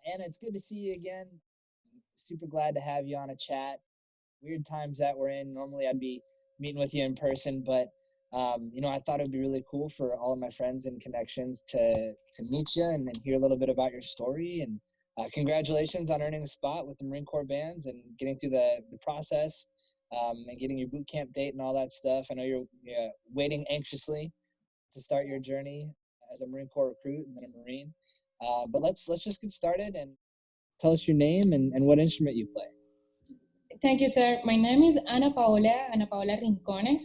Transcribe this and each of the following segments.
Anna, it's good to see you again. Super glad to have you on a chat. Weird times that we're in. Normally, I'd be meeting with you in person, but I thought it would be really cool for all of my friends and connections to meet you and hear a little bit about your story. And congratulations on earning a spot with the Marine Corps bands and getting through the process and getting your boot camp date and all that stuff. I know you're waiting anxiously to start your journey as a Marine Corps recruit and then a Marine. But let's just get started and tell us your name and what instrument you play. Thank you, sir. My name is Ana Paola Rincones,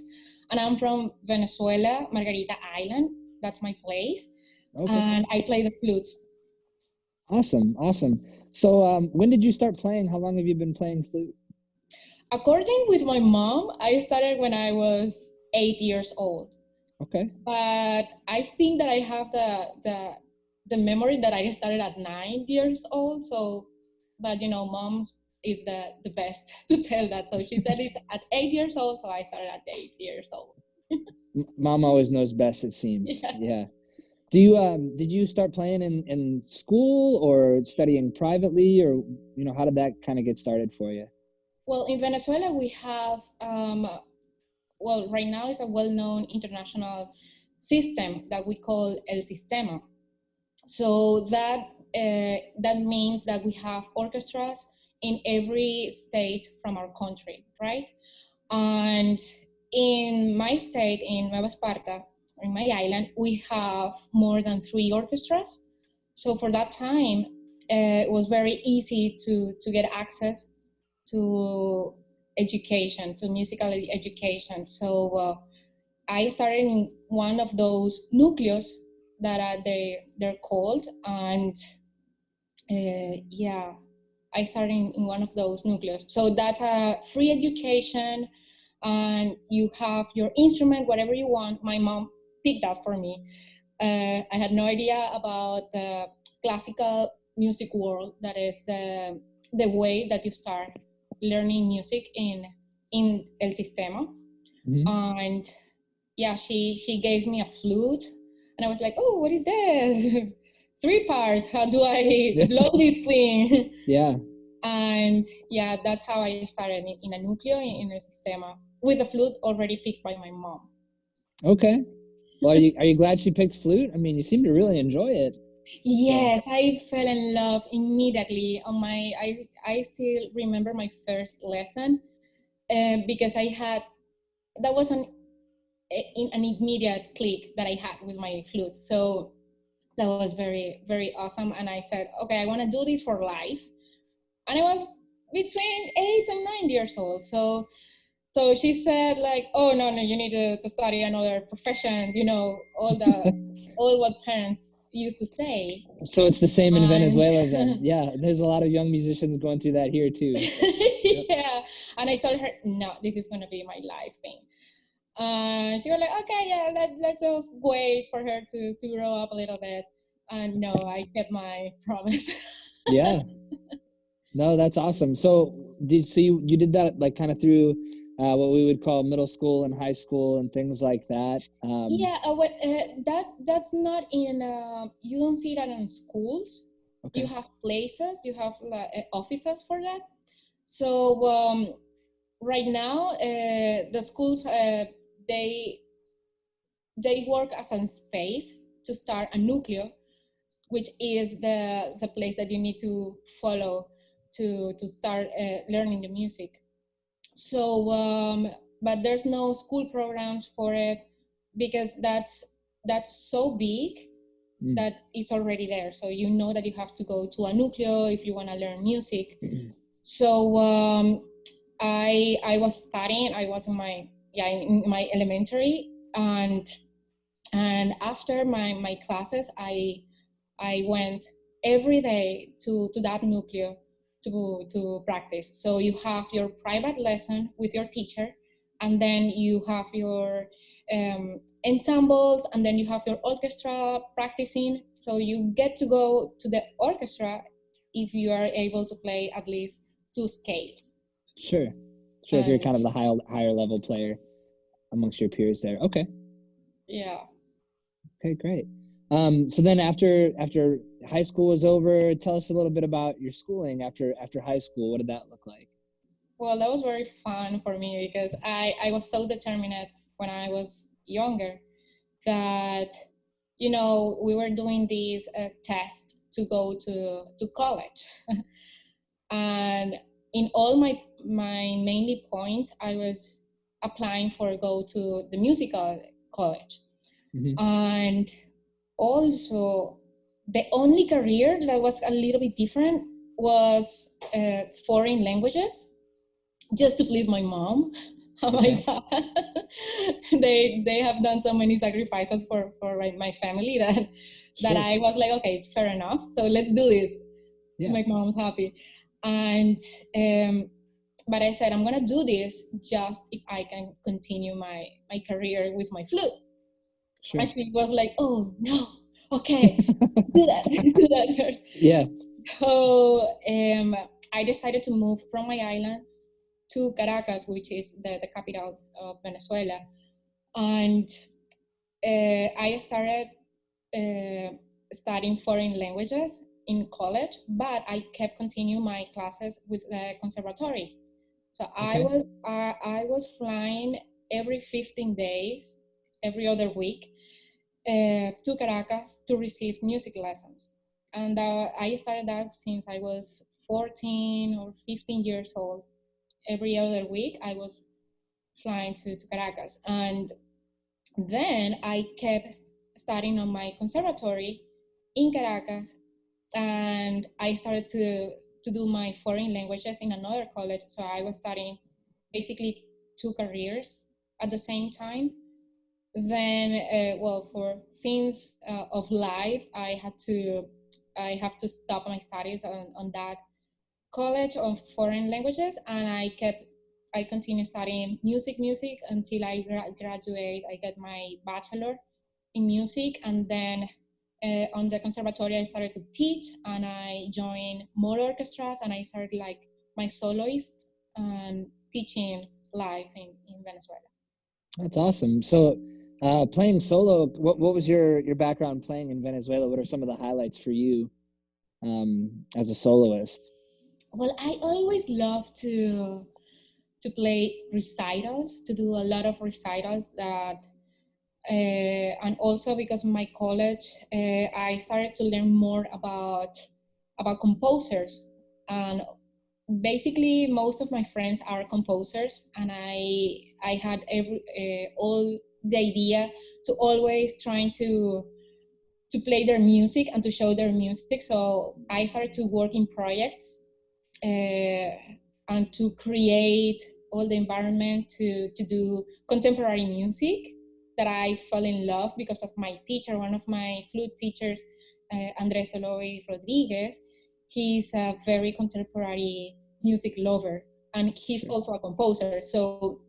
and I'm from Venezuela, Margarita Island. That's my place. Okay. And I play the flute. Awesome. So when did you start playing? How long have you been playing flute? According with my mom, I started when I was 8 years old. Okay. But I think that I have the memory that I started at 9 years old. So, but mom is the best to tell that. So she said it's at 8 years old. So I started at 8 years old. Mom always knows best, it seems. Yeah. Do you did you start playing in school or studying privately, or how did that kind of get started for you? Well, in Venezuela we have right now it's a well-known international system that we call El Sistema. So that means that we have orchestras in every state from our country, right? And in my state, in Nueva Esparta, in my island, we have more than 3 orchestras. So for that time, it was very easy to get access to education, to musical education. So I started in one of those núcleos that they're called, and I started in one of those núcleos. So that's a free education, and you have your instrument, whatever you want. My mom picked that for me. I had no idea about the classical music world. That is the way that you start learning music in El Sistema. Mm-hmm. And she gave me a flute, and I was like, oh, what is this? 3 parts. How do I blow this thing? Yeah. And that's how I started in a núcleo in El Sistema with a flute already picked by my mom. Okay. Well, are you glad she picked flute? I mean, you seem to really enjoy it. Yes, I fell in love immediately. I still remember my first lesson because that was an immediate click that I had with my flute. So that was very, very awesome. And I said, okay, I want to do this for life. And I was between 8 and 9 years old. So she said, like, oh, no, you need to study another profession, all what parents used to say. So it's the same in Venezuela then. Yeah, there's a lot of young musicians going through that here too. So. Yep. Yeah, and I told her, no, this is going to be my life thing. She was like, okay, let's just wait for her to grow up a little bit. And no, I kept my promise. Yeah. No, that's awesome. So you did that like kind of through what we would call middle school and high school and things like that. That's not in. You don't see that in schools. Okay. You have places. You have offices for that. So right now, the schools they work as a space to start a núcleo, which is the place that you need to follow to start learning the music. So, but there's no school programs for it because that's so big that it's already there. So you know that you have to go to a núcleo if you want to learn music. So I was studying. I was in my elementary, and after my classes, I went every day to that núcleo to practice. So you have your private lesson with your teacher, and then you have your ensembles, and then you have your orchestra practicing. So you get to go to the orchestra if you are able to play at least 2 scales. Sure. If you're kind of the higher level player amongst your peers there. Okay. Yeah. Okay, great. So then after high school was over, tell us a little bit about your schooling after high school. What did that look like? Well, that was very fun for me because I was so determined when I was younger that, you know, we were doing these tests to go to college. And in all my mainly points, I was applying for go to the musical college. Mm-hmm. And also, the only career that was a little bit different was foreign languages, just to please my mom and my Okay. dad. They have done so many sacrifices for my family that Sure. I was like, okay, it's fair enough. So let's do this to Yeah. make mom happy. And but I said, I'm gonna do this just if I can continue my career with my flute. Sure. And she was like, oh no, okay, do that, do that first. Yeah. So I decided to move from my island to Caracas, which is the capital of Venezuela. And I started studying foreign languages in college, but I kept continuing my classes with the conservatory. So Okay. I was flying every 15 days, every other week, to Caracas to receive music lessons. And I started that since I was 14 or 15 years old. Every other week, I was flying to Caracas. And then I kept studying on my conservatory in Caracas, and I started to do my foreign languages in another college. So I was studying basically two careers at the same time. Then, well, for things of life, I have to stop my studies on that college of foreign languages, and I continued studying music until I graduate. I get my bachelor in music, and then on the conservatory I started to teach, and I joined more orchestras, and I started like my soloist and teaching live in Venezuela. That's awesome. So, playing solo, what was your background playing in Venezuela? What are some of the highlights for you as a soloist? Well, I always love to play recitals, to do a lot of recitals that and also because my college, I started to learn more about composers, and basically most of my friends are composers, and I had all the idea to always trying to play their music and to show their music. So I started to work in projects and to create all the environment to do contemporary music that I fell in love because of my teacher, one of my flute teachers, Andres Eloy Rodriguez. He's a very contemporary music lover, and he's Sure. also a composer. So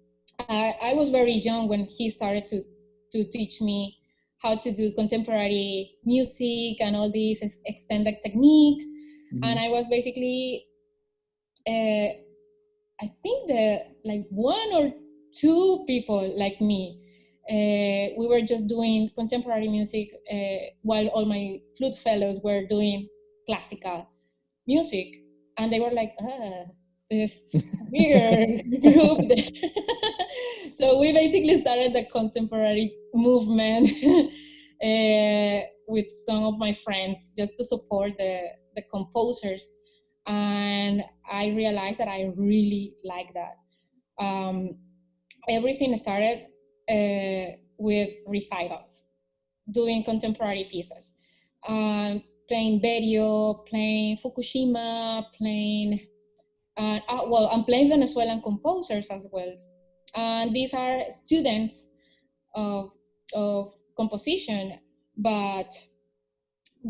I was very young when he started to teach me how to do contemporary music and all these extended techniques. And Mm-hmm. I was basically I think that like one or two people like me, we were just doing contemporary music while all my flute fellows were doing classical music. And they were like, this weird group there. So we basically started the contemporary movement with some of my friends just to support the composers, and I realized that I really like that. Um, Everything started with recitals, doing contemporary pieces, playing Berio, playing Fukushima, playing well, I'm playing Venezuelan composers as well. And these are students of, of composition, but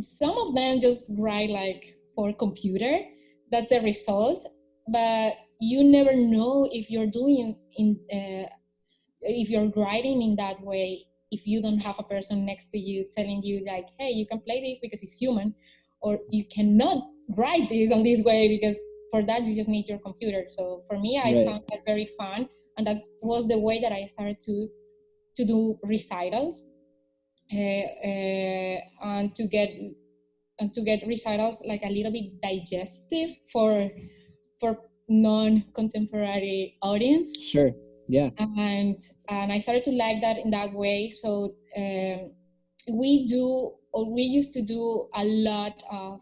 some of them just write like for computer. That's the result. But you never know if you're doing if you're writing in that way, if you don't have a person next to you telling you like, hey, you can play this because it's human, or you cannot write this on this way because for that you just need your computer. So for me, I Right. found that very fun, and that was the way that I started to do recitals. and to get recitals like a little bit digestive for non-contemporary audience. Sure. Yeah. And I started to like that in that way. So we used to do a lot of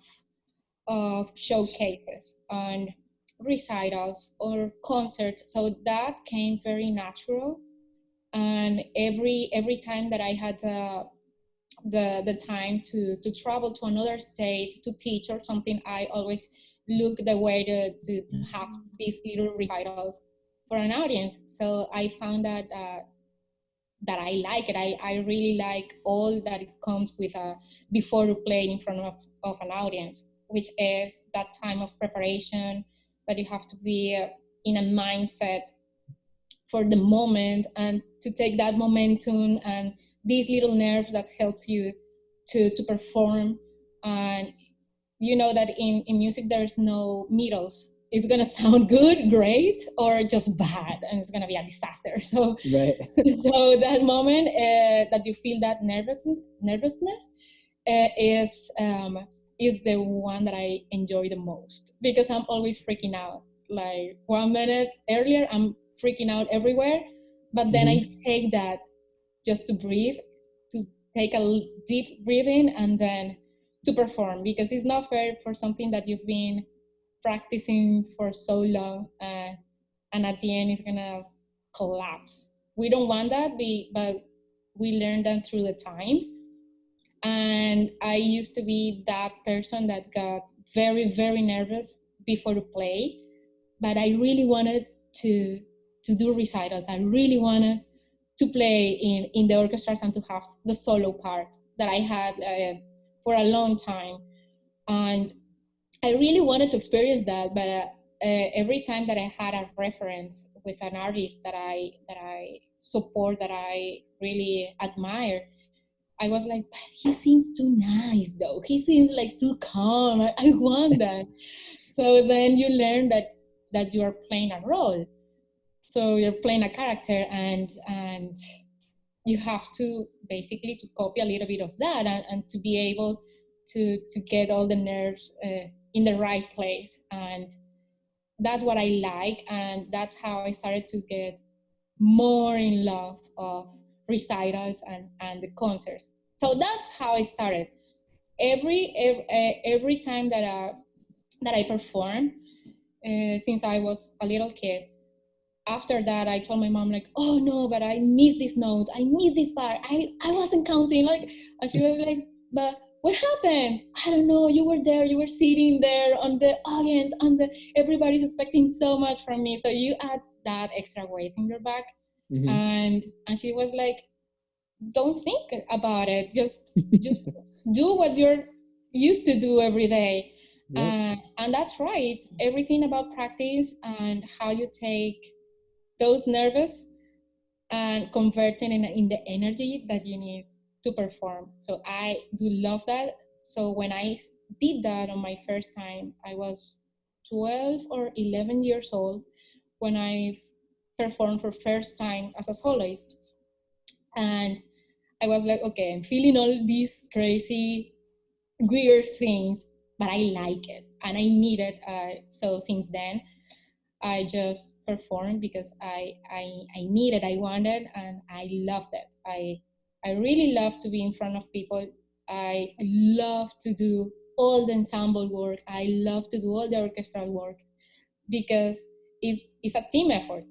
showcases and recitals or concerts. So that came very natural. And every time that I had the time to travel to another state to teach or something, I always look the way to have these little recitals for an audience. So I found that I like it. I really like all that it comes with before playing in front of an audience, which is that time of preparation, that you have to be in a mindset for the moment and to take that momentum and these little nerves that helps you to perform. And you know that in music there's no middles. It's gonna sound good, great, or just bad, and it's gonna be a disaster. So Right. so that moment that you feel that nervousness is the one that I enjoy the most, because I'm always freaking out. Like 1 minute earlier, I'm freaking out everywhere, but then I take that just to breathe, to take a deep breathing, and then to perform, because it's not fair for something that you've been practicing for so long, and at the end it's gonna collapse. We don't want that, but we learn that through the time. And I used to be that person that got very, very nervous before to play, but I really wanted to do recitals. I really wanted to play in the orchestras and to have the solo part that I had for a long time. And I really wanted to experience that, but every time that I had a reference with an artist that I support, that I really admire, I was like, but he seems too nice though. He seems like too calm. I want that. So then you learn that you are playing a role. So you're playing a character, and you have to basically to copy a little bit of that, and to be able to get all the nerves in the right place. And that's what I like, and that's how I started to get more in love of recitals and the concerts. So that's how I started. Every time that I perform, since I was a little kid, after that I told my mom, like, oh no, but I missed this note, I missed this part, I wasn't counting, like. And she was like, but what happened? I don't know, you were there, you were sitting there on the audience, and everybody's expecting so much from me, so you add that extra weight in your back. And she was like, don't think about it, just do what you're used to do every day. And that's right, it's everything about practice and how you take those nervous and converting in the energy that you need to perform. So I do love that. So when I did that on my first time, I was 12 or 11 years old when I performed for first time as a soloist. And I was like, okay, I'm feeling all these crazy, weird things, but I like it and I need it. So since then, I just performed because I needed, I wanted, and I loved it. I really love to be in front of people. I love to do all the ensemble work. I love to do all the orchestral work, because it's a team effort,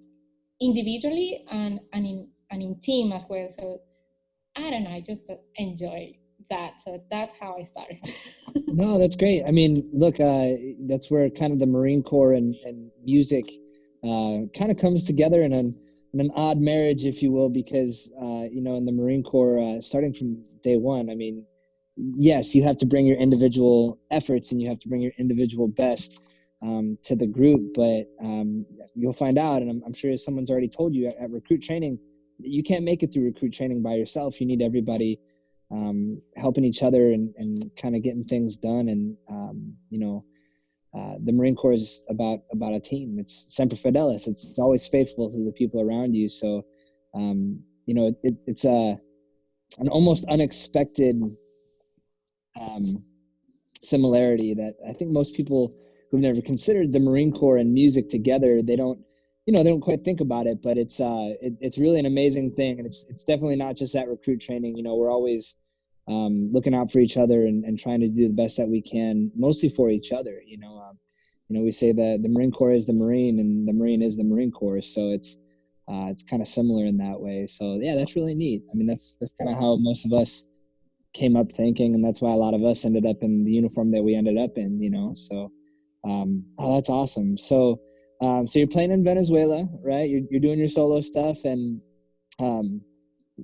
individually and in team as well. So I don't know, I just enjoy that. So that's how I started. No, that's great. I mean, look, that's where kind of the Marine Corps and music kind of comes together in an odd marriage, if you will, because, in the Marine Corps, starting from day one, I mean, yes, you have to bring your individual efforts and you have to bring your individual best to the group, but you'll find out, and I'm sure someone's already told you at recruit training, you can't make it through recruit training by yourself. You need everybody helping each other and kind of getting things done. And, the Marine Corps is about a team. It's Semper Fidelis. It's always faithful to the people around you. So, it's an almost unexpected um, similarity that I think most people who've never considered the Marine Corps and music together, they don't, they don't quite think about it, but it's really an amazing thing. And it's definitely not just at recruit training. We're always looking out for each other and trying to do the best that we can, mostly for each other. We say that the Marine Corps is the Marine and the Marine is the Marine Corps. So it's kind of similar in that way. So yeah, that's really neat. I mean, that's kind of how most of us came up thinking, and that's why a lot of us ended up in the uniform that we ended up in. So that's awesome. So you're playing in Venezuela, right? You're doing your solo stuff, and um,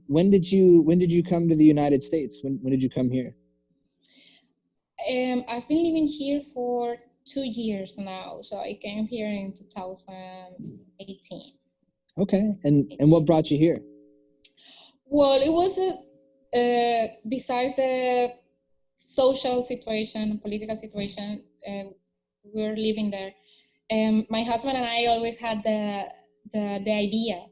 when did you come to the United States? When did you come here? I've been living here for 2 years now. So I came here in 2018. Okay, and what brought you here? Well, it was besides the social situation, political situation, we were living there. My husband and I always had the idea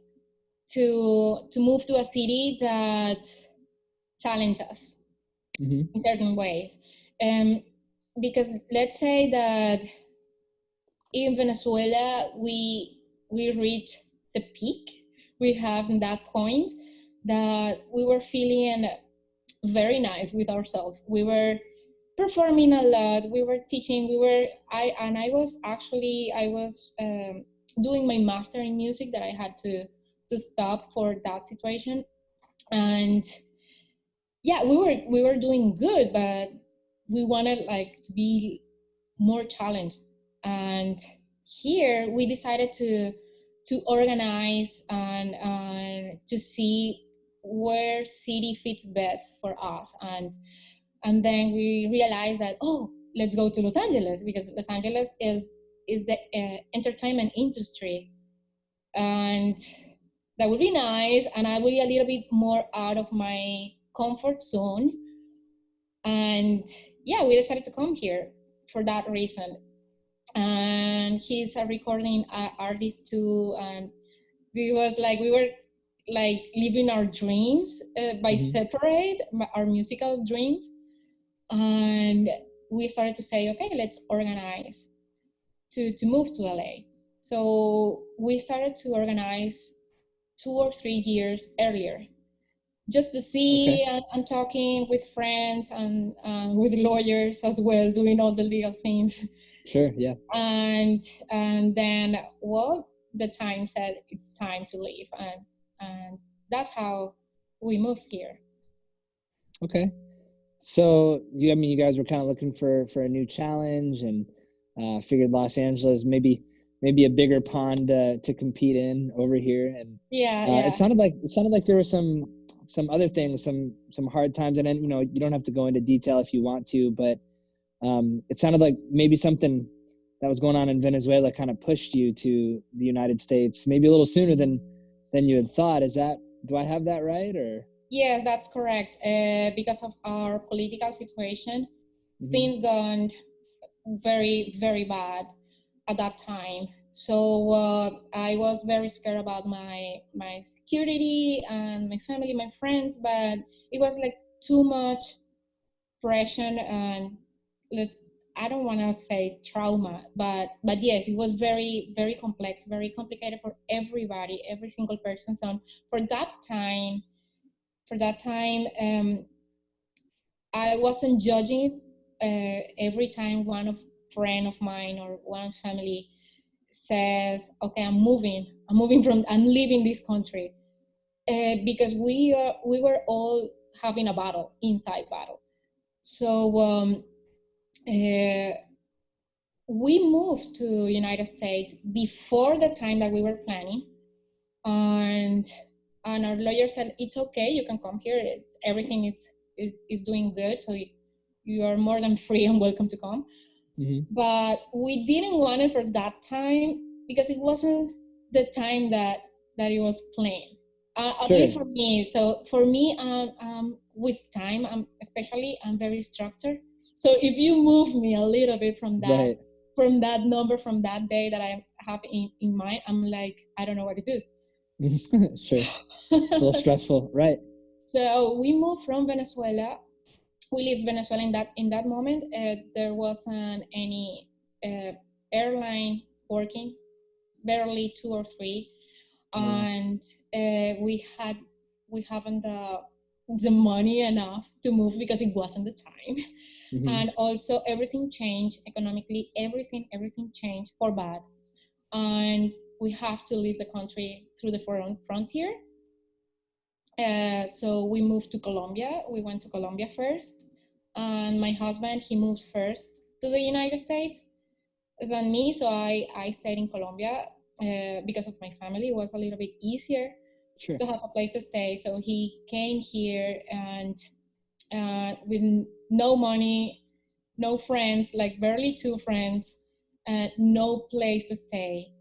to move to a city that challenges us Mm-hmm. in certain ways. Because let's say that in Venezuela we reached the peak. We have that point that we were feeling very nice with ourselves. We were performing a lot. We were teaching. I was doing my master in music that I had to stop for that situation. And yeah, we were doing good, but we wanted like to be more challenged. And here we decided to organize and to see where city fits best for us. And then we realized that, oh, let's go to Los Angeles, because Los Angeles is the entertainment industry, and that would be nice, and I will be a little bit more out of my comfort zone. And yeah, we decided to come here for that reason. And he's a recording artist too, and we was like we were like living our dreams by Mm-hmm. separate our musical dreams. And we started to say, okay, let's organize to move to LA. So we started to organize 2 or 3 years earlier, just to see Okay. and talking with friends and with lawyers as well, doing all the legal things. Sure. Yeah. And then, well, the time said it's time to leave, and that's how we moved here. Okay. So you guys were kind of looking for a new challenge, and figured Los Angeles maybe a bigger pond to compete in over here. And Yeah. it sounded like there were some other things, some hard times, and then you don't have to go into detail if you want to, but it sounded like maybe something that was going on in Venezuela kind of pushed you to the United States maybe a little sooner than you had thought. Do I have that right, or? Yes, that's correct. Because of our political situation, Mm-hmm. things gone very, very bad at that time. So I was very scared about my security and my family, my friends, but it was like too much pressure and I don't want to say trauma, but yes, it was very, very complex, very complicated for everybody, every single person. So for that time, I wasn't judging every time friend of mine or one family says, okay, I'm leaving this country, because we were all having a battle, inside battle. So we moved to United States before the time that we were planning, and our lawyer said, it's okay, you can come here, everything is doing good, so you are more than free and welcome to come. Mm-hmm. But we didn't want it for that time because it wasn't the time that it was planned, at least for me. So for me, with time, I'm very structured. So if you move me a little bit from that, right, from that number, from that day that I have in mind, I'm like, I don't know what to do. Sure. It's a little stressful, right? So we moved from Venezuela. We lived Venezuela in that moment. There wasn't any airline working, barely 2 or 3, and we haven't the money enough to move because it wasn't the time. Mm-hmm. And also everything changed economically. Everything changed for bad, and we have to leave the country through the frontier. So we moved to Colombia. We went to Colombia first, and my husband, he moved first to the United States than me. So I stayed in Colombia because of my family. It was a little bit easier to have a place to stay. So he came here, and with no money, no friends, like barely 2 friends, and no place to stay.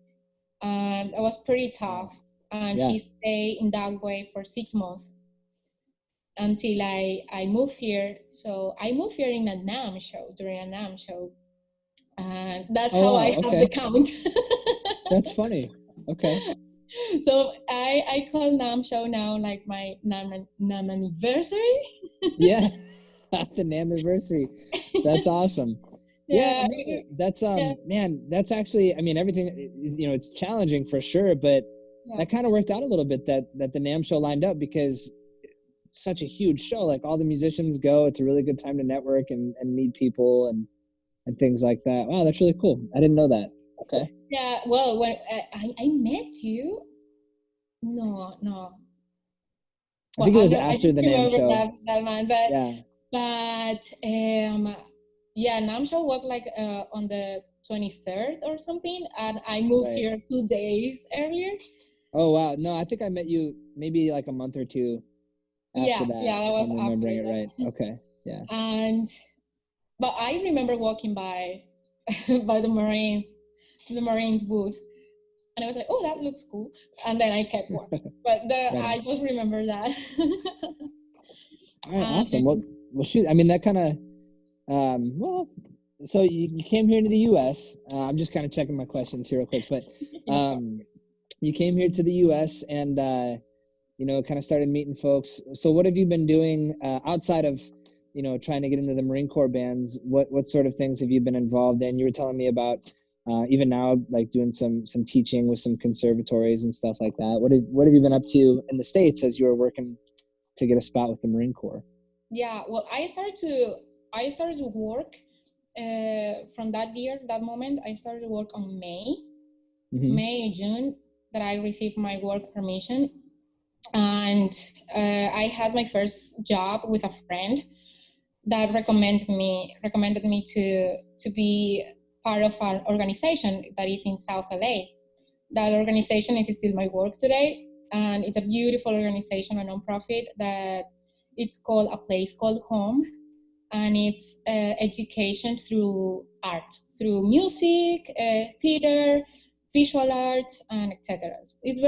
And it was pretty tough. And he stayed in that way for 6 months until I moved here. So I moved here in a NAM show, during a NAM show. And that's how I have the count. That's funny. Okay. So I call NAM show now like my NAM anniversary. Yeah, the NAM anniversary. That's awesome. Yeah, no, that's man, that's actually, I mean, everything is, you know, it's challenging for sure, but that kind of worked out a little bit that the NAM show lined up, because it's such a huge show. Like, all the musicians go. It's a really good time to network and meet people and things like that. Wow, that's really cool. I didn't know that. Okay. Yeah, well, when I met you, no. I think it was after the NAM show. That man, but NAM show was like on the 23rd or something, and I moved here 2 days earlier. Oh wow, no, I think I met you maybe like a month or 2 after that. Yeah, that was if I'm remembering it that. right. Okay, yeah. But I remember walking by by the Marines booth, and I was like, oh, that looks cool. And then I kept walking. But I just remember that. All right, awesome. Well, shoot, I mean, that kind of, so you came here to the U.S. I'm just kind of checking my questions here real quick, but you came here to the U.S. and, you know, kind of started meeting folks. So what have you been doing outside of, you know, trying to get into the Marine Corps bands? What sort of things have you been involved in? You were telling me about even now, like doing some teaching with some conservatories and stuff like that. What have you been up to in the States as you were working to get a spot with the Marine Corps? Yeah, well, I started to work from that moment. I started to work on May, June, that I received my work permission. And I had my first job with a friend that recommended me to be part of an organization that is in South LA. That organization is still my work today, and it's a beautiful organization, a nonprofit that it's called A Place Called Home, and it's education through art, through music, theater, visual arts, and etc. It's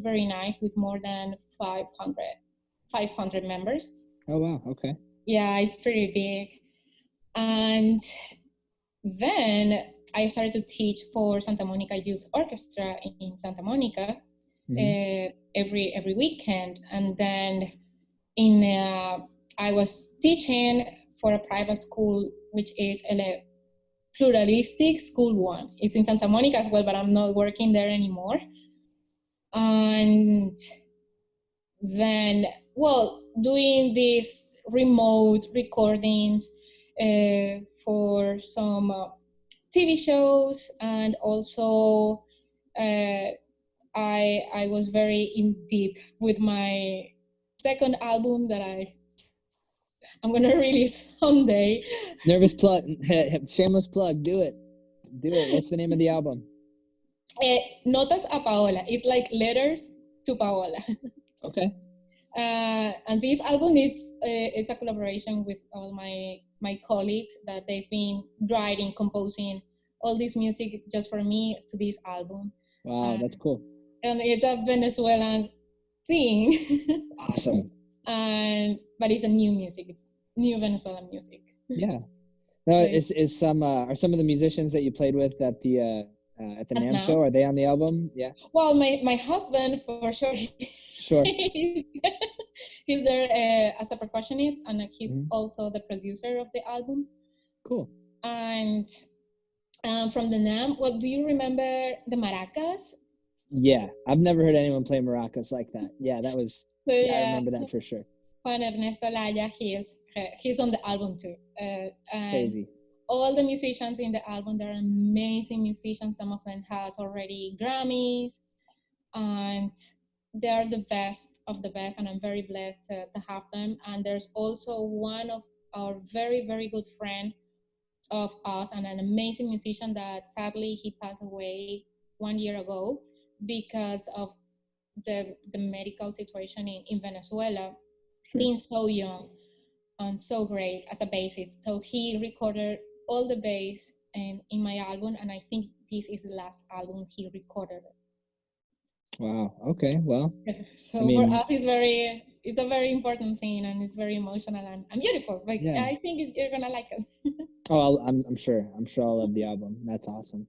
very nice, with more than 500 members. Oh wow, okay. Yeah, it's pretty big. And then I started to teach for Santa Monica Youth Orchestra in Santa Monica every weekend. And then I was teaching for a private school, which is a pluralistic school 1. It's in Santa Monica as well, but I'm not working there anymore. And then, doing these remote recordings for some TV shows, and also I was very in deep with my second album that I'm gonna release someday. Nervous plug, shameless plug. Do it. What's the name of the album? Notas a Paola. It's like letters to Paola. Okay. And this album is it's a collaboration with all my colleagues, that they've been writing, composing all this music just for me to this album. Wow, that's cool. And it's a Venezuelan thing. Awesome. But it's a new music. It's new Venezuelan music. Yeah. No, are some of the musicians that you played with at the NAMM show, are they on the album? Yeah. Well, my husband, for sure. Sure. He's there as a percussionist, and he's also the producer of the album. Cool. And from the NAM, well, do you remember the maracas? Yeah, I've never heard anyone play maracas like that. Yeah, that was. So, I remember that for sure. Juan Ernesto Laya, he's on the album too. Crazy. All the musicians in the album, they're amazing musicians. Some of them has already Grammys, and they're the best of the best, and I'm very blessed to have them. And there's also one of our very, very good friend of us, and an amazing musician that sadly he passed away 1 year ago because of the medical situation in Venezuela, being so young and so great as a bassist. So he recorded all the bass in my album, and I think this is the last album he recorded. Wow. Okay. Well, so I mean, for us, it's a very important thing, and it's very emotional and beautiful. Like, yeah. I think you're gonna like it. Oh, I'm sure. I'm sure I'll love the album. That's awesome.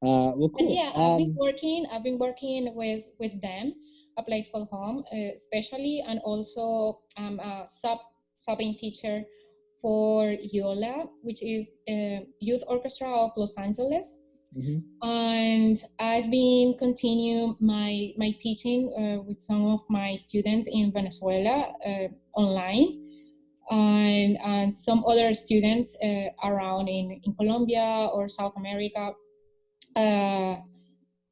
Well, cool. And yeah, I've been working with them, a place called home, especially, and also I'm a subbing teacher for YOLA, which is a youth orchestra of Los Angeles. And I've been continuing my teaching with some of my students in Venezuela online, and some other students around in Colombia or South America.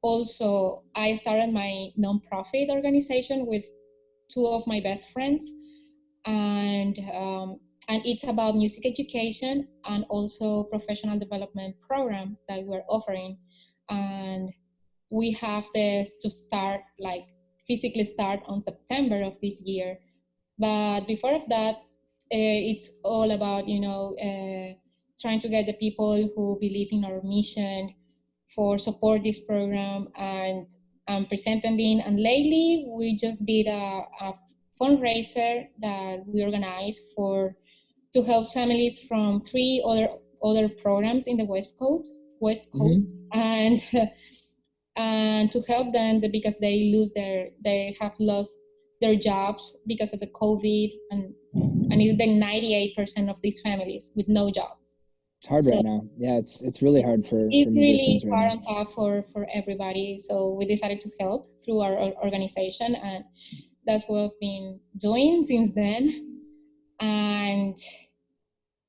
Also, I started my nonprofit organization with two of my best friends, and it's about music education and also professional development program that we're offering. And we have this to start, like physically start on September of this year. But before of that, it's all about, trying to get the people who believe in our mission for support this program and presenting it. And lately, we just did a fundraiser that we organized to help families from 3 other programs in the West Coast, and to help them because they have lost their jobs because of the COVID, and it's the 98% of these families with no job. It's hard right now. Yeah, it's really hard for musicians really right hard and tough for everybody. So we decided to help through our organization, and that's what we've been doing since then. And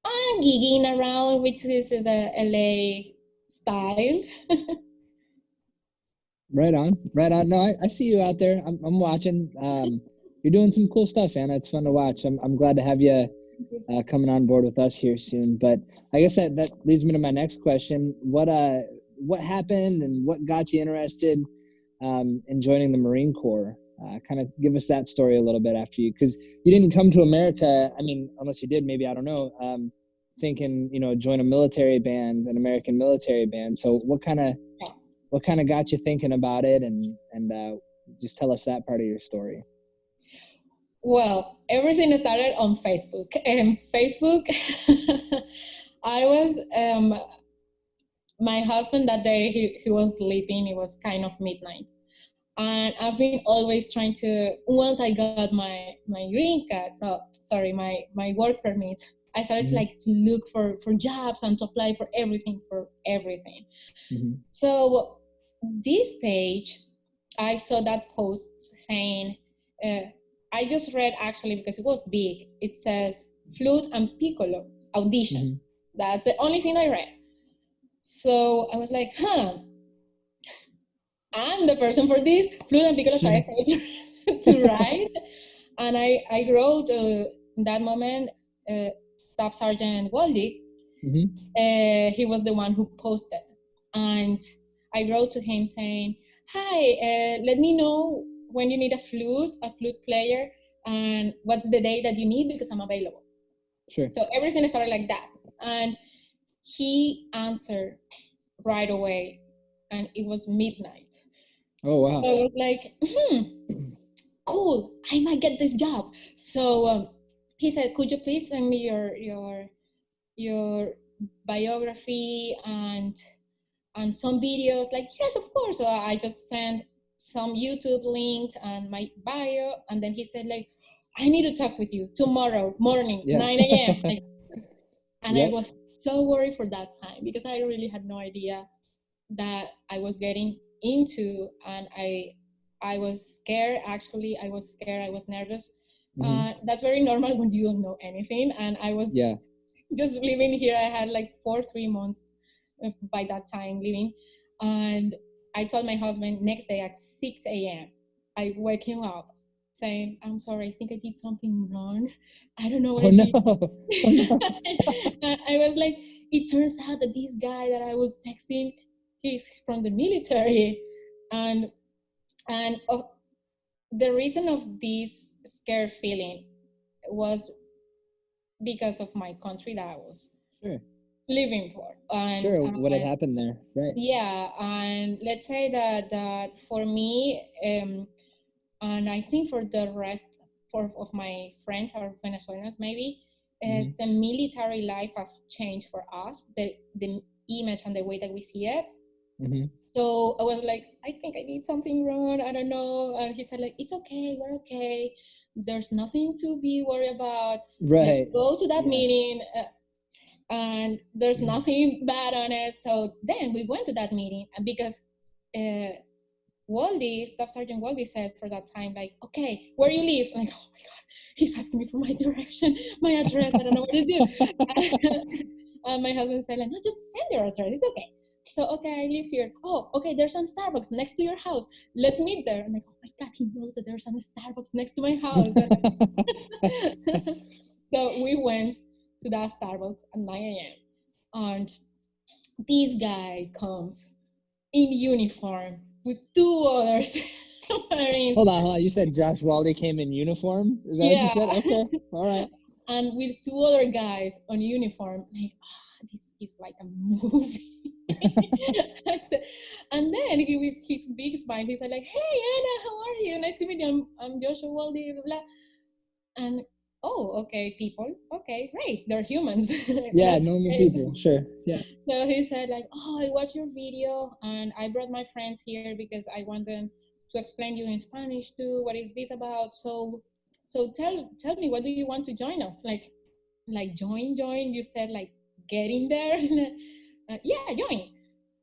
I'm gigging around, which is the LA style. Right on. No, I see you out there. I'm watching. You're doing some cool stuff, Anna. It's fun to watch. I'm glad to have you coming on board with us here soon. But I guess that leads me to my next question. What happened and what got you interested in joining the Marine Corps? Kind of give us that story a little bit after you, because you didn't come to America. I mean, unless you did, maybe, I don't know. Thinking, join a military band, an American military band. So what kind of got you thinking about it, and just tell us that part of your story. Well, everything started on Facebook. Facebook, I was, my husband that day, he was sleeping. It was kind of midnight. And I've been always trying to, once I got my green card, my work permit, I started to look for jobs and to apply for everything. So this page, I saw that post saying, I just read actually because it was big. It says flute and piccolo audition. That's the only thing I read. So I was like, I'm the person for this, flute and piccolo. So I started to write. And I wrote in that moment, Staff Sergeant Waldy. He was the one who posted. And I wrote to him saying, hi, let me know when you need a flute player, and what's the day that you need, because I'm available. Sure. So everything started like that. And he answered right away, and it was midnight. Oh, wow. So I was like, cool, I might get this job. So he said, could you please send me your biography and some videos? Like, yes, of course. So I just sent some YouTube links and my bio, and then he said, like, I need to talk with you tomorrow morning, 9 a.m. And I was so worried for that time because I really had no idea that I was getting into, and I was scared. Actually, I was scared. I was nervous. That's very normal when you don't know anything. And I was just living here. I had like 3 months by that time living, and I told my husband next day at 6 a.m. I wake him up saying, "I'm sorry, I think I did something wrong. I don't know what I did." Oh, no. I was like, it turns out that this guy that I was texting, he's from the military, and the reason of this scared feeling was because of my country that I was living for. And what had happened there, right? Yeah, and let's say that for me, and I think for the rest of my friends or Venezuelans maybe, the military life has changed for us, the image and the way that we see it. So I was like, I think I did something wrong. I don't know. And he said, like, it's okay. We're okay. There's nothing to be worried about. Let's go to that meeting. And there's nothing bad on it. So then we went to that meeting, and because Waldy, Staff Sergeant Waldy said for that time, like, okay, where you live? I'm like, oh my God, he's asking me for my direction, my address. I don't know what to do. And my husband said, like, no, just send your address. It's okay. So, okay, I live here. Oh, okay, there's some Starbucks next to your house. Let's meet there. I'm like, oh my God, he knows that there's some Starbucks next to my house. So we went to that Starbucks at 9 a.m. And this guy comes in uniform with 2 others. Hold on. You said Josh Waldy came in uniform? Is that what you said? Okay, all right. And with 2 other guys on uniform, like, oh, this is like a movie. And then he, with his big smile, he said, like, hey, Anna, how are you? Nice to meet you. I'm Joshua Waldy, blah, blah. And, oh, okay, people. Okay, great. They're humans. Yeah, normal people. Sure. Yeah. So he said, like, oh, I watched your video and I brought my friends here because I want them to explain you in Spanish too. What is this about? So tell me, what do you want to join us? Like join. You said, like, get in there. Yeah, join.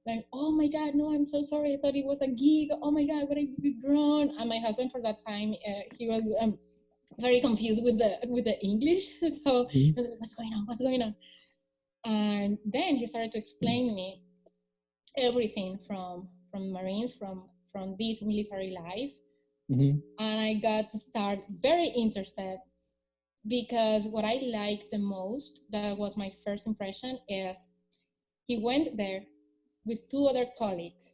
Like, oh my God, no, I'm so sorry. I thought it was a gig. Oh my God, what I did wrong. And my husband for that time, he was very confused with the English. So he was like, what's going on? And then he started to explain me everything from Marines, from this military life. And I got to start very interested, because what I liked the most, that was my first impression, is he went there with 2 other colleagues,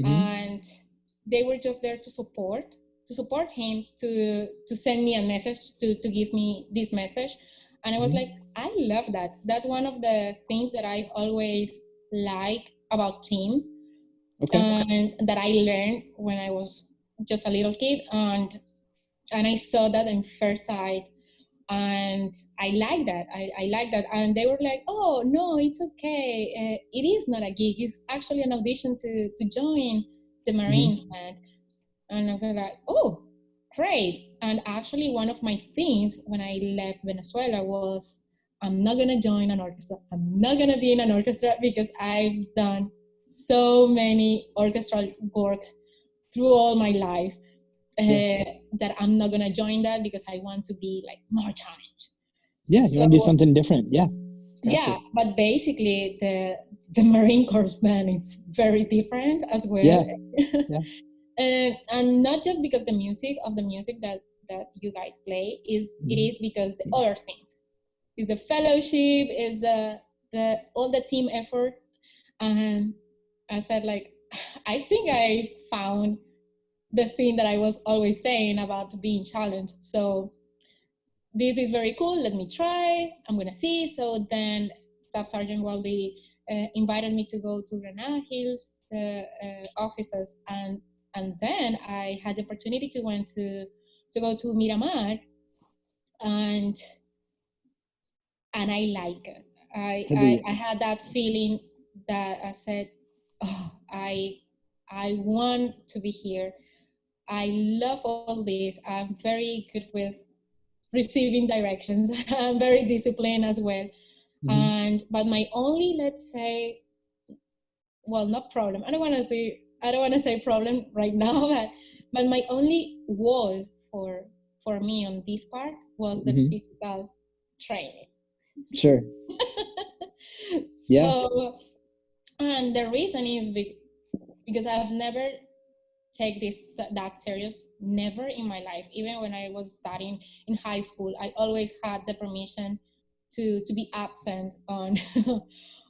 and they were just there to support him, to send me a message, to give me this message. And I was like, I love that. That's one of the things that I always like about team, and that I learned when I was just a little kid, and I saw that in first sight, and I like that. I like that. And they were like, oh no, it's okay. It is not a gig. It's actually an audition to join the Marines. And I was like, oh, great. And actually, one of my things when I left Venezuela was, I'm not going to join an orchestra. I'm not going to be in an orchestra, because I've done so many orchestral works through all my life, that I'm not going to join that, because I want to be like more challenged. Yeah, you want to do something different. Yeah. Yeah, but basically the Marine Corps band is very different as well. Yeah. And not just because the music that you guys play is, it is because the other things is the fellowship, is the all the team effort. And I said, like, I think I found the thing that I was always saying about being challenged. So this is very cool. Let me try. I'm gonna see. So then Staff Sergeant Waldy invited me to go to Granada Hills offices, and then I had the opportunity to go to Miramar, and I like it. I had that feeling that I said, oh, I want to be here. I love all this. I'm very good with receiving directions. I'm very disciplined as well. But my only, let's say, well, not problem. I don't want to say problem right now, but my only wall for me on this part was the physical training. Sure. So, and the reason is because I've never take this that serious, never in my life. Even when I was studying in high school, I always had the permission to be absent on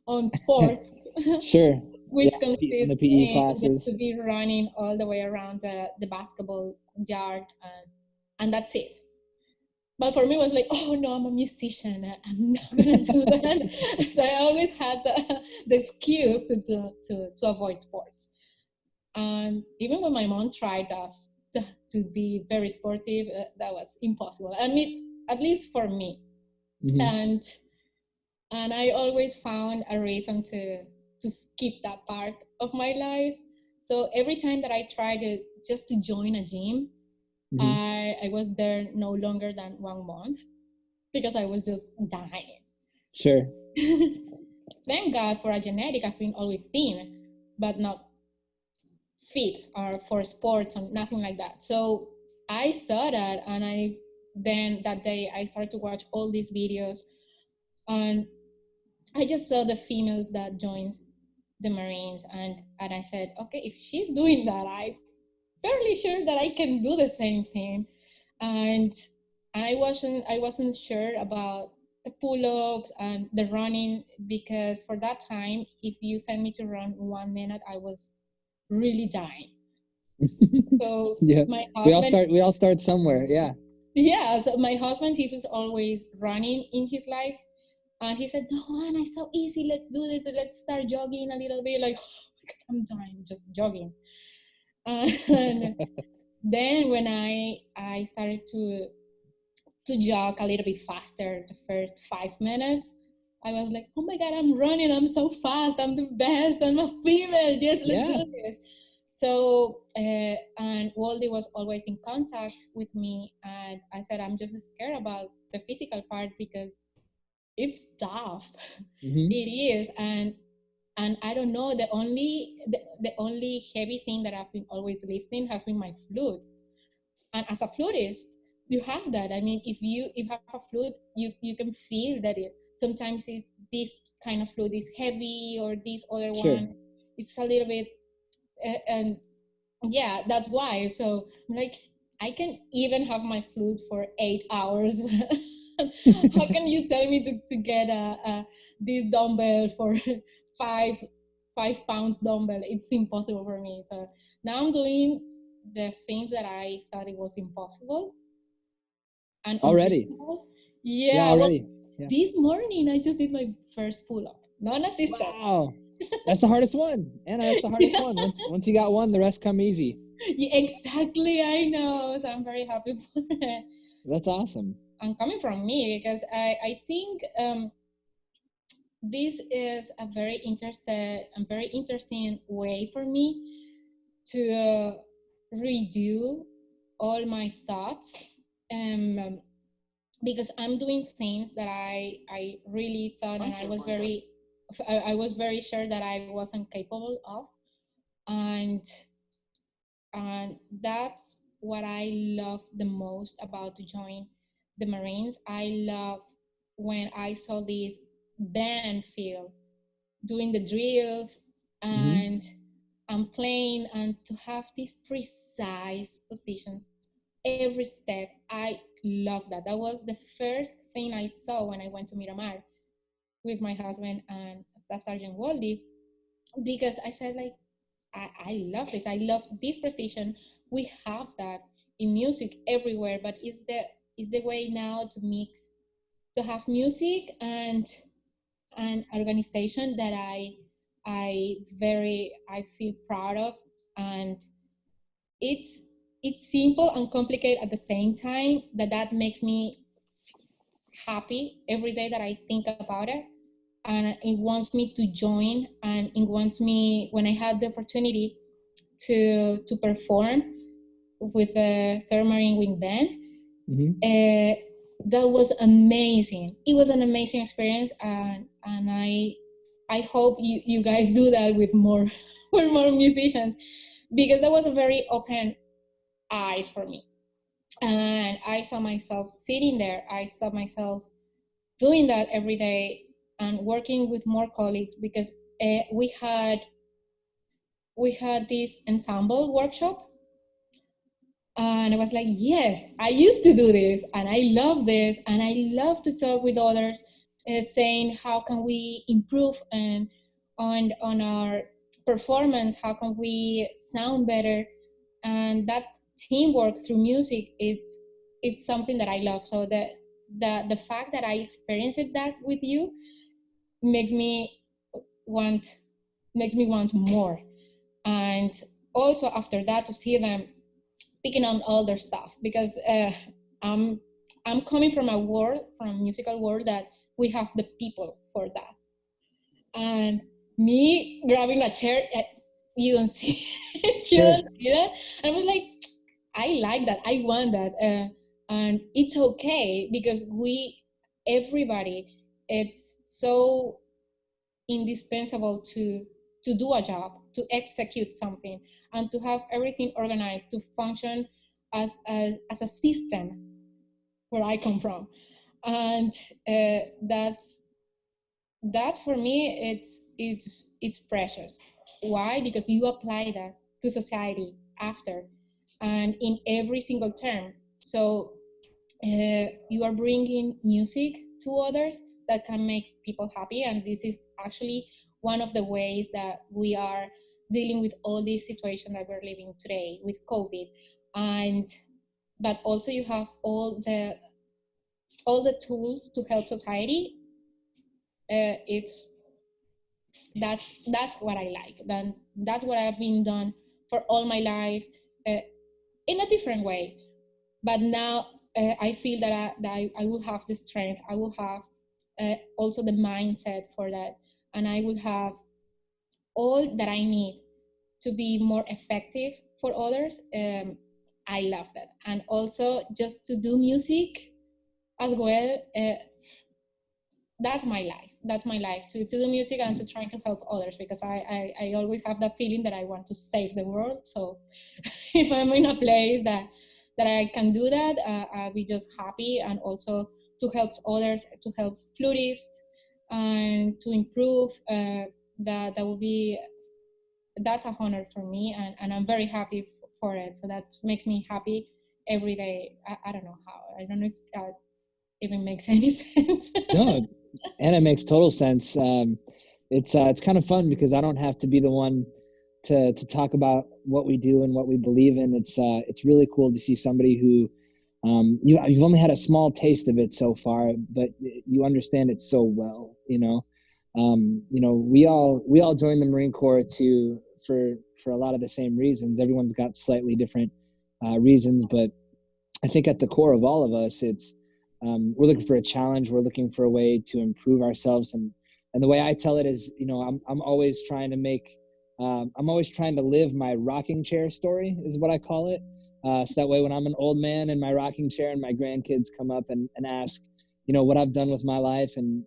on sports. Sure. Which in consists the PE in classes. just to be running all the way around the basketball yard, and that's it. But for me, it was like, oh no, I'm a musician. I'm not gonna do that. So I always had the excuse to avoid sports. And even when my mom tried us to be very sportive, that was impossible. I mean, at least for me. And I always found a reason to skip that part of my life. So every time that I tried just to join a gym, I was there no longer than 1 month because I was just dying. Sure. Thank God for a genetic. I've been always thin, but not fit or for sports or nothing like that. So I saw that, and then that day I started to watch all these videos, and I just saw the females that joins the Marines, and I said, okay, if she's doing that, I'm fairly sure that I can do the same thing. And I wasn't sure about the pull-ups and the running, because for that time, if you send me to run 1 minute, I was really dying. So my husband, we all start somewhere. Yeah. So my husband, he was always running in his life. And he said, no, Anna, it's so easy. Let's do this. Let's start jogging a little bit. Like, oh my God, I'm dying just jogging. And then when I started to jog a little bit faster, the first 5 minutes, I was like, oh my God, I'm running. I'm so fast. I'm the best. I'm a female. Yes, let's do this. So, and Waldy was always in contact with me. And I said, I'm just scared about the physical part because it's tough. It is. And I don't know, the only heavy thing that I've been always lifting has been my flute. And as a flutist, you have that. I mean, if you have a flute, you can feel that sometimes this kind of flute is heavy, or this other one, it's a little bit, and yeah, that's why. So I'm like, I can even have my flute for 8 hours. How can you tell me to get this dumbbell for 5 pounds dumbbell? It's impossible for me. So now I'm doing the things that I thought it was impossible. And already, already. This morning I just did my first pull-up, non-assisted. Wow, that's the hardest one, Anna. That's the hardest one. Once you got one, the rest come easy. Yeah, exactly. I know. So I'm very happy for it. That's awesome. And coming from me, because I think this is a very interesting way for me to redo all my thoughts, because I'm doing things that I really thought, and I was very sure that I wasn't capable of, and that's what I love the most about to join the Marines. I love when I saw this band feel doing the drills and I'm playing, and to have these precise positions every step. I love that. That was the first thing I saw when I went to Miramar with my husband and Staff Sergeant Waldy, because I said, like, I love this. I love this precision. We have that in music everywhere, but is the way now to have music and an organization that I feel proud of, and it's simple and complicated at the same time. That makes me happy every day that I think about it, and it wants me to join, and it wants me, when I have the opportunity to perform with the Third Marine Wing Band, that was amazing. It was an amazing experience, and I hope you guys do that with more with more musicians, because that was a very open eyes for me. And I saw myself sitting there. I saw myself doing that every day and working with more colleagues, because we had this ensemble workshop, and I was like, yes, I used to do this and I love this, and I love to talk with others, saying how can we improve and on our performance, how can we sound better. And that teamwork through music, it's something that I love. So the fact that I experienced that with you makes me want more. And also after that, to see them picking on all their stuff, because I'm I'm coming from a musical world that we have the people for that, and me grabbing a chair, you don't see, you Sure. don't see that, and I was like, I like that, I want that, and it's okay, because everybody, it's so indispensable to do a job, to execute something, and to have everything organized to function as a system, where I come from. And that's that for me, it's precious. Why? Because you apply that to society after, and in every single term. So you are bringing music to others that can make people happy, and this is actually one of the ways that we are dealing with all this situation that we're living today with COVID. And but also you have all the tools to help society. It's that's what I like. Then that's what I've been done for all my life, in a different way. But now I feel that I will have the strength, I will have also the mindset for that, and I will have all that I need to be more effective for others. I love that. And also just to do music as well, that's my life. That's my life, to do music and to try to help others, because I always have that feeling that I want to save the world. So if I'm in a place that I can do that, I'll be just happy. And also to help others, to help flutists, and to improve, that will be, that's a honor for me, and I'm very happy for it. So that makes me happy every day. I don't know how, I don't know if that even makes any sense. No, and it makes total sense. It's kind of fun because I don't have to be the one to talk about what we do and what we believe in. It's really cool to see somebody who you've only had a small taste of it so far, but you understand it so well. We all joined the Marine Corps for a lot of the same reasons. Everyone's got slightly different reasons, but I think at the core of all of us, it's we're looking for a challenge. We're looking for a way to improve ourselves, and the way I tell it is, I'm always trying to I'm always trying to live my rocking chair story, is what I call it. So that way, when I'm an old man in my rocking chair and my grandkids come up and ask, what I've done with my life, and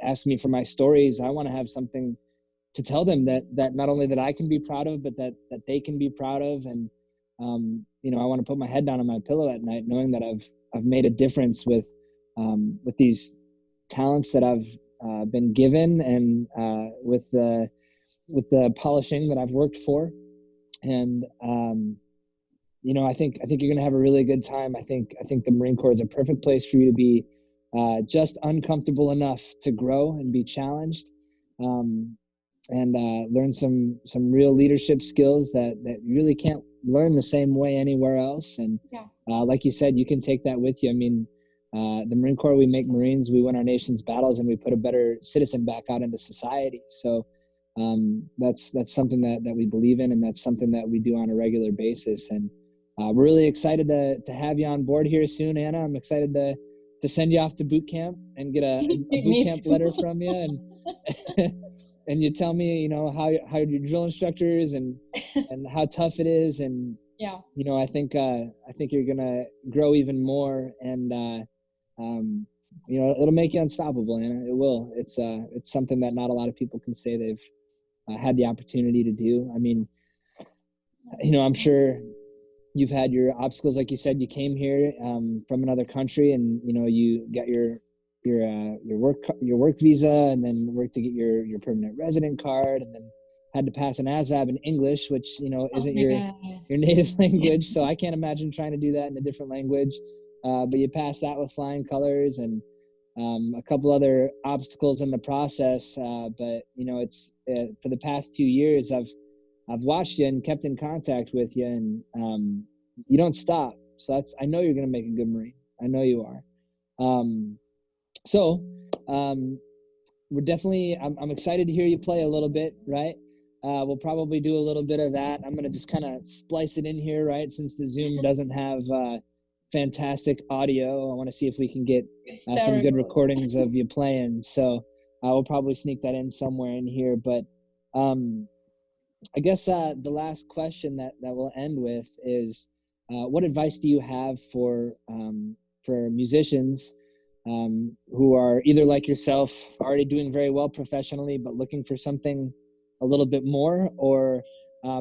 ask me for my stories, I want to have something to tell them that not only that I can be proud of, but that they can be proud of. And I want to put my head down on my pillow at night knowing that I've made a difference with these talents that I've been given, and with the polishing that I've worked for. And I think you're going to have a really good time. I think the Marine Corps is a perfect place for you to be just uncomfortable enough to grow and be challenged, and learn some real leadership skills that you really can't learn the same way anywhere else. And Yeah. Like you said, you can take that with you. I mean, the Marine Corps, we make Marines, we win our nation's battles, and we put a better citizen back out into society. So that's something that we believe in, and that's something that we do on a regular basis. And we're really excited to have you on board here soon, Anna. I'm excited to send you off to boot camp and get a boot camp letter from you, and and you tell me, how your drill instructor is, and how tough it is. And Yeah. I think you're gonna grow even more. And you know, it'll make you unstoppable. You know, it will. It's something that not a lot of people can say they've had the opportunity to do. I mean, you know, I'm sure you've had your obstacles. Like you said, you came here from another country, and you know, you got your work visa, and then worked to get your permanent resident card, and then had to pass an ASVAB in English, which you know Oh isn't my God. your native language. So I can't imagine trying to do that in a different language. But you passed that with flying colors, and a couple other obstacles in the process. But you know, it's for the past 2 years, I've watched you and kept in contact with you, and you don't stop. So I know you're gonna make a good Marine. I know you are. Um, so we're definitely. I'm excited to hear you play a little bit, right? We'll probably do a little bit of that. I'm gonna just kind of splice it in here, right? Since the Zoom doesn't have fantastic audio, I want to see if we can get It's some good terrible. recordings of you playing. So we'll probably sneak that in somewhere in here. But I guess the last question that we'll end with is, what advice do you have for musicians who are either like yourself, already doing very well professionally, but looking for something a little bit more, or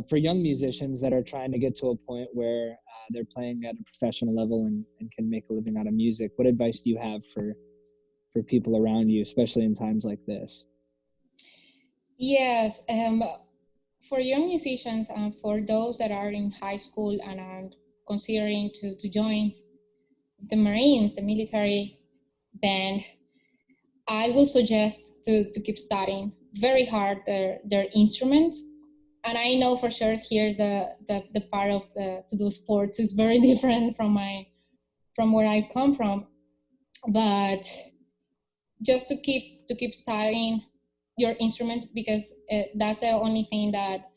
for young musicians that are trying to get to a point where they're playing at a professional level and can make a living out of music? What advice do you have for people around you, especially in times like this? Yes, for young musicians and for those that are in high school and are considering to join the Marines, the military band, I will suggest to keep studying very hard their instruments. And I know for sure here the part of to do sports is very different from where I come from, but just to keep studying your instrument, because that's the only thing that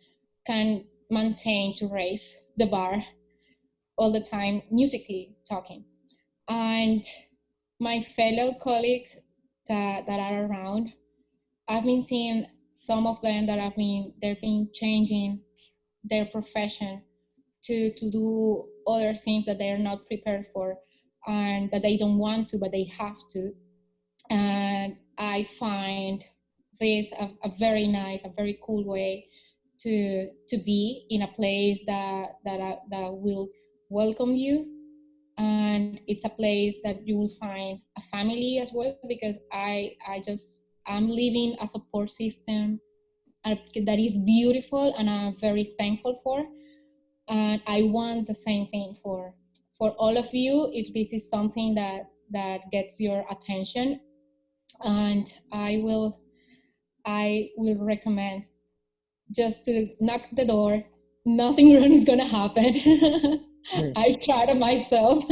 can maintain to raise the bar all the time, musically talking. And my fellow colleagues that are around, I've been seeing some of them that they've been changing their profession to do other things that they are not prepared for and that they don't want to, but they have to. And I find this a very nice, a very cool way to be in a place that will welcome you, and it's a place that you will find a family as well, because I'm living a support system that is beautiful and I'm very thankful for. And I want the same thing for all of you if this is something that gets your attention. And I will recommend just to knock the door. Nothing wrong is gonna happen. Sure. I tried it myself.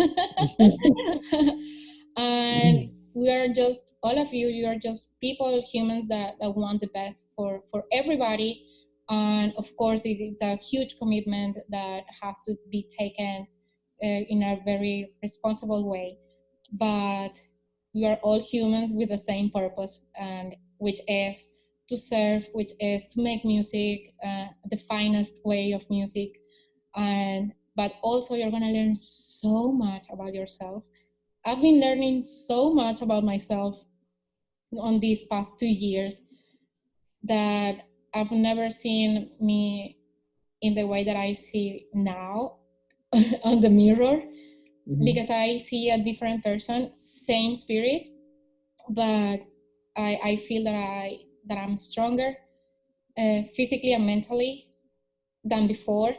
And we are just, all of you, you are just people, humans that want the best for everybody. And of course, it's a huge commitment that has to be taken in a very responsible way. But we are all humans with the same purpose, and which is to serve, which is to make music, the finest way of music. And but also you're gonna learn so much about yourself. I've been learning so much about myself on these past 2 years that I've never seen me in the way that I see now on the mirror, because I see a different person, same spirit, but I feel that I'm stronger physically and mentally than before,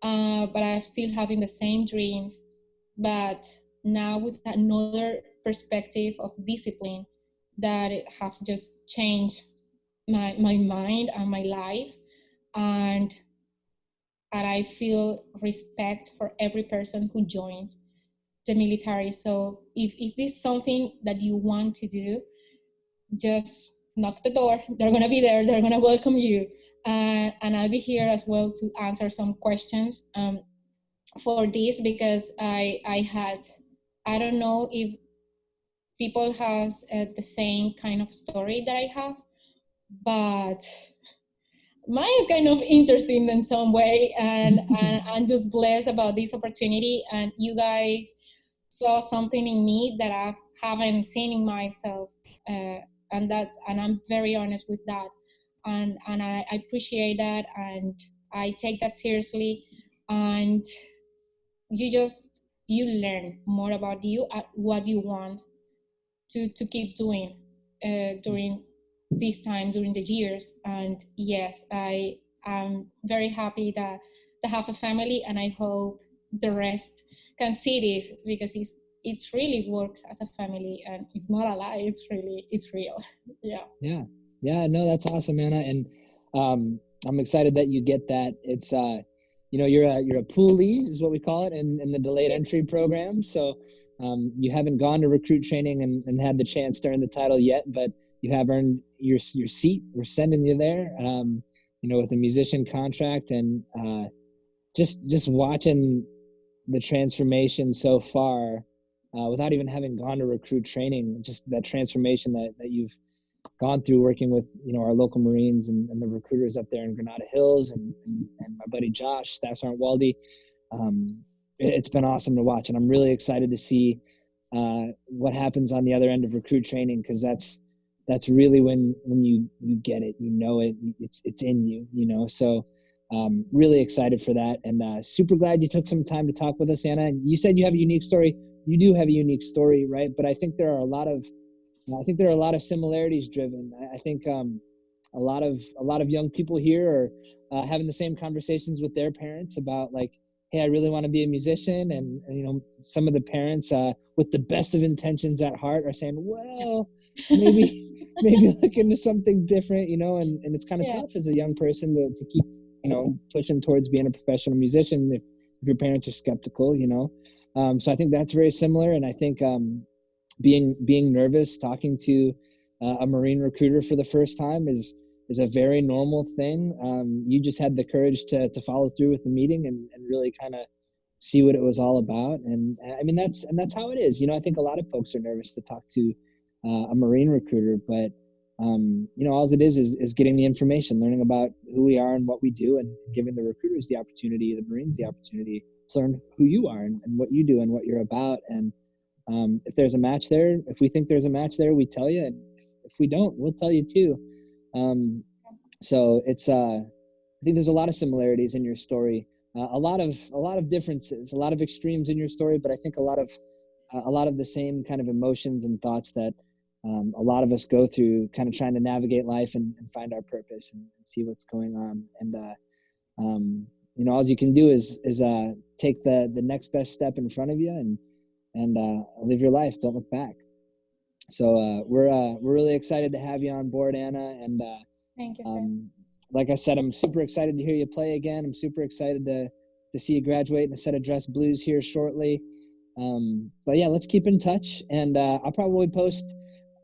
but I'm still having the same dreams, but now with another perspective of discipline that have just changed my mind and my life. and and I feel respect for every person who joins the military. So if is this something that you want to do, just knock the door. They're gonna be there. They're gonna welcome you, and I'll be here as well to answer some questions for this, because I don't know if people has the same kind of story that I have, but mine is kind of interesting in some way, and I'm just blessed about this opportunity. And you guys saw something in me that I haven't seen in myself, and I'm very honest with that, and I appreciate that, and I take that seriously, and you learn more about you, what you want to keep doing during this time, during the years. And yes, I am very happy that to have a family, and I hope the rest can see this, because it's really works as a family, and it's not a lie, it's real. Yeah. Yeah, no, that's awesome, Anna. And I'm excited that you get that. It's you're a poolee is what we call it in the delayed entry program. So you haven't gone to recruit training and had the chance to earn the title yet, but you have earned your seat. We're sending you there. With a musician contract, and just watching the transformation so far, without even having gone to recruit training, just that transformation that you've gone through working with our local Marines and the recruiters up there in Granada Hills, and my buddy Josh, Staff Sergeant Waldy. It's been awesome to watch, and I'm really excited to see what happens on the other end of recruit training, because that's really when you get it, it's in you. So really excited for that, and super glad you took some time to talk with us, Anna. And you said you have a unique story. You do have a unique story, right? But I think there are a lot of similarities driven. I think a lot of young people here are having the same conversations with their parents about, like, hey, I really want to be a musician, and some of the parents with the best of intentions at heart are saying, well, maybe look into something different, and it's kind of tough as a young person to keep pushing towards being a professional musician if your parents are skeptical. So I think that's very similar, and I think being nervous talking to a Marine recruiter for the first time is a very normal thing. You just had the courage to follow through with the meeting and really kind of see what it was all about. And I mean, that's how it is. I think a lot of folks are nervous to talk to a Marine recruiter, but all it is getting the information, learning about who we are and what we do, and giving the recruiters the opportunity, the Marines the opportunity to learn who you are and what you do and what you're about. And if there's a match there, if we think there's a match there, we tell you, and if we don't, we'll tell you too. So it's I think there's a lot of similarities in your story, a lot of differences, a lot of extremes in your story, but I think a lot of the same kind of emotions and thoughts that a lot of us go through, kind of trying to navigate life and find our purpose and see what's going on. And all you can do is take the next best step in front of you and live your life. Don't look back. So we're really excited to have you on board, Anna. And thank you, sir. Like I said, I'm super excited to hear you play again. I'm super excited to see you graduate in a set of dress blues here shortly. But yeah, let's keep in touch, and I'll probably post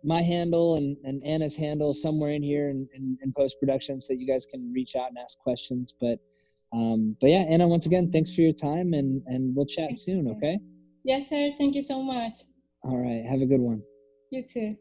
my handle and Anna's handle somewhere in here in post-production, so that you guys can reach out and ask questions. But yeah, Anna, once again, thanks for your time, and we'll chat soon, okay? Yes, sir. Thank you so much. All right. Have a good one. You too.